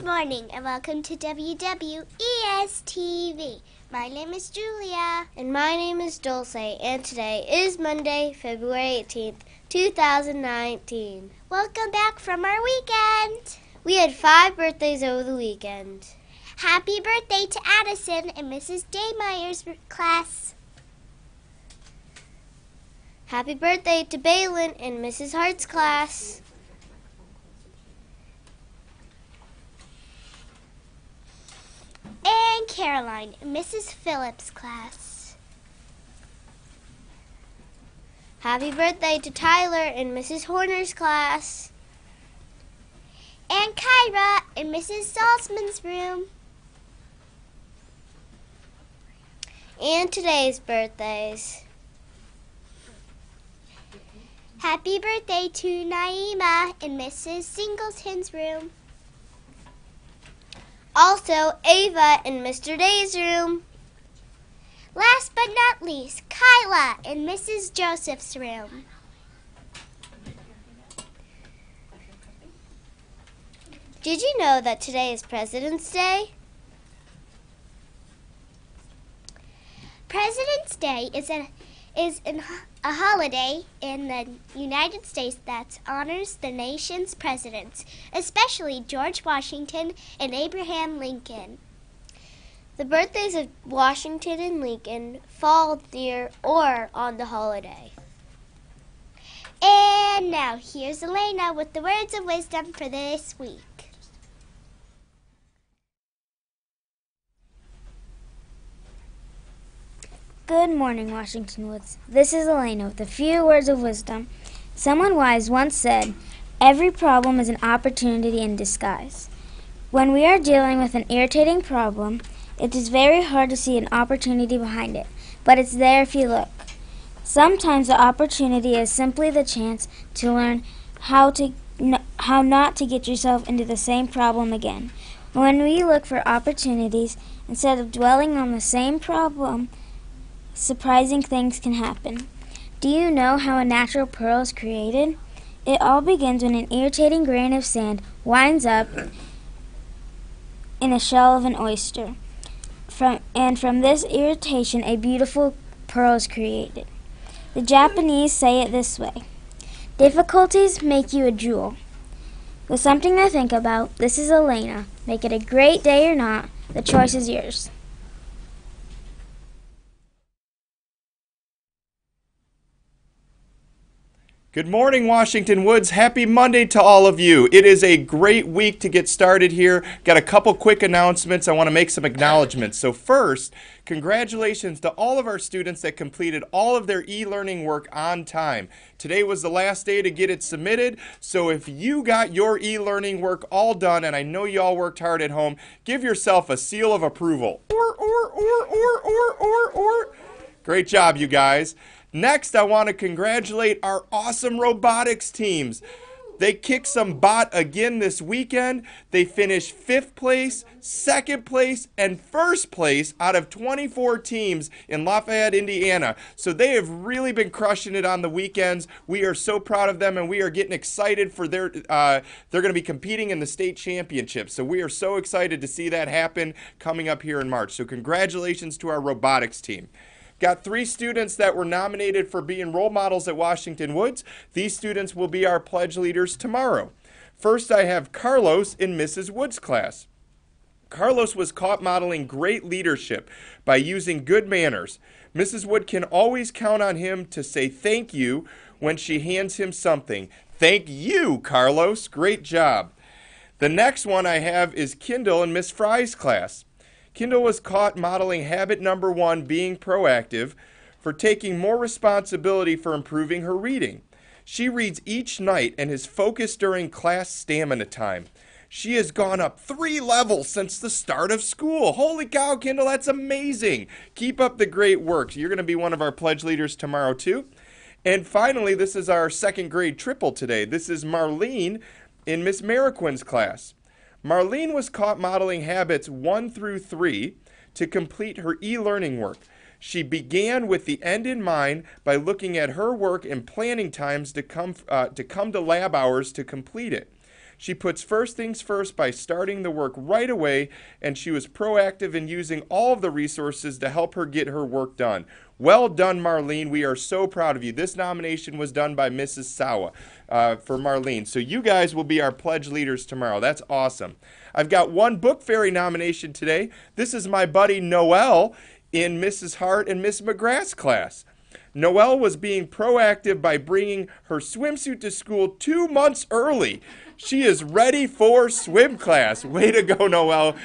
Good morning and welcome to WWES TV. My name is Julia. And my name is Dulce, and today is Monday, February 18th, 2019. Welcome back from our weekend. We had 5 birthdays over the weekend. Happy birthday to Addison in Mrs. Daymeyer's class. Happy birthday to Balin in Mrs. Hart's class. And Caroline in Mrs. Phillips' class. Happy birthday to Tyler in Mrs. Horner's class. And Kyra in Mrs. Salzman's room. And today's birthdays. Happy birthday to Naima in Mrs. Singleton's room. Also, Ava in Mr. Day's room. Last but not least, Kyla in Mrs. Joseph's room. Did you know that today is President's Day? President's Day is a holiday in the United States that honors the nation's presidents, especially George Washington and Abraham Lincoln. The birthdays of Washington and Lincoln fall near or on the holiday. And now here's Elena with the words of wisdom for this week. Good morning, Washington Woods. This is Elena with a few words of wisdom. Someone wise once said, "Every problem is an opportunity in disguise." When we are dealing with an irritating problem, it is very hard to see an opportunity behind it, but it's there if you look. Sometimes the opportunity is simply the chance to learn how not to get yourself into the same problem again. When we look for opportunities, instead of dwelling on the same problem, surprising things can happen. Do you know how a natural pearl is created? It all begins when an irritating grain of sand winds up in a shell of an oyster. From this irritation, a beautiful pearl is created. The Japanese say it this way: difficulties make you a jewel. With something to think about, this is Elena. Make it a great day or not, the choice is yours. Good morning, Washington Woods. Happy Monday to all of you. It is a great week to get started here. Got a couple quick announcements. I want to make some acknowledgments. So first, congratulations to all of our students that completed all of their e-learning work on time. Today was the last day to get it submitted. So if you got your e-learning work all done, and I know you all worked hard at home, give yourself a seal of approval. Great job, you guys. Next, I want to congratulate our awesome robotics teams. They kicked some butt again this weekend. They finished 5th place, 2nd place, and 1st place out of 24 teams in Lafayette, Indiana. So they have really been crushing it on the weekends. We are so proud of them, and we are getting excited for they're going to be competing in the state championship. So we are so excited to see that happen coming up here in March. So congratulations to our robotics team. Got 3 students that were nominated for being role models at Washington Woods. These students will be our pledge leaders tomorrow. First, I have Carlos in Mrs. Woods' class. Carlos was caught modeling great leadership by using good manners. Mrs. Wood can always count on him to say thank you when she hands him something. Thank you, Carlos. Great job. The next one I have is Kendall in Miss Fry's class. Kendall was caught modeling habit number 1, being proactive, for taking more responsibility for improving her reading. She reads each night and is focused during class stamina time. She has gone up 3 levels since the start of school. Holy cow, Kendall, that's amazing. Keep up the great work. You're going to be one of our pledge leaders tomorrow, too. And finally, this is our 2nd grade triple today. This is Marlene in Miss Mariquin's class. Marlene was caught modeling habits 1 through 3 to complete her e-learning work. She began with the end in mind by looking at her work and planning times to come to lab hours to complete it. She puts first things first by starting the work right away, and she was proactive in using all of the resources to help her get her work done. Well done, Marlene. We are so proud of you. This nomination was done by Mrs. Sawa for Marlene. So you guys will be our pledge leaders tomorrow. That's awesome. I've got one Book Fairy nomination today. This is my buddy Noelle in Mrs. Hart and Miss McGrath's class. Noelle was being proactive by bringing her swimsuit to school 2 months early. She is ready for swim class. Way to go, Noelle.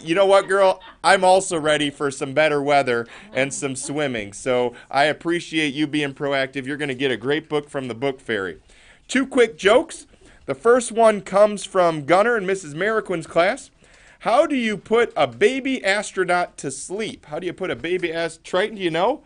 You know what, girl? I'm also ready for some better weather and some swimming. So I appreciate you being proactive. You're going to get a great book from the Book Fairy. 2 quick jokes. The first one comes from Gunnar and Mrs. Mariquin's class. How do you put a baby astronaut to sleep? How do you put a baby Triton, do you know?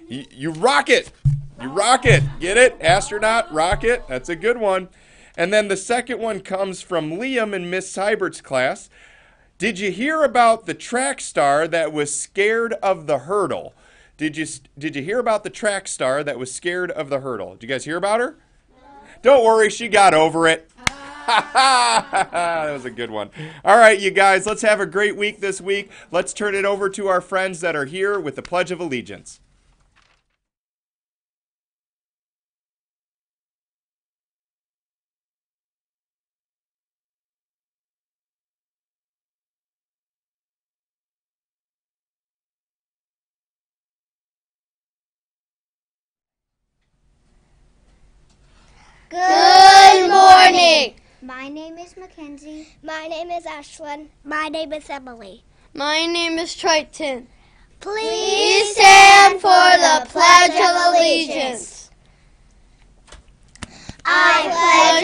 You rock it. You rock it. Get it? Astronaut, rocket. That's a good one. And then the second one comes from Liam in Miss Seibert's class. Did you hear about the track star that was scared of the hurdle? Did you hear about the track star that was scared of the hurdle? Did you guys hear about her? No. Don't worry, she got over it. That was a good one. All right, you guys, let's have a great week this week. Let's turn it over to our friends that are here with the Pledge of Allegiance. Good morning. My name is Mackenzie. My name is Ashlyn. My name is Emily. My name is Triton. Please stand for the Pledge of Allegiance. I pledge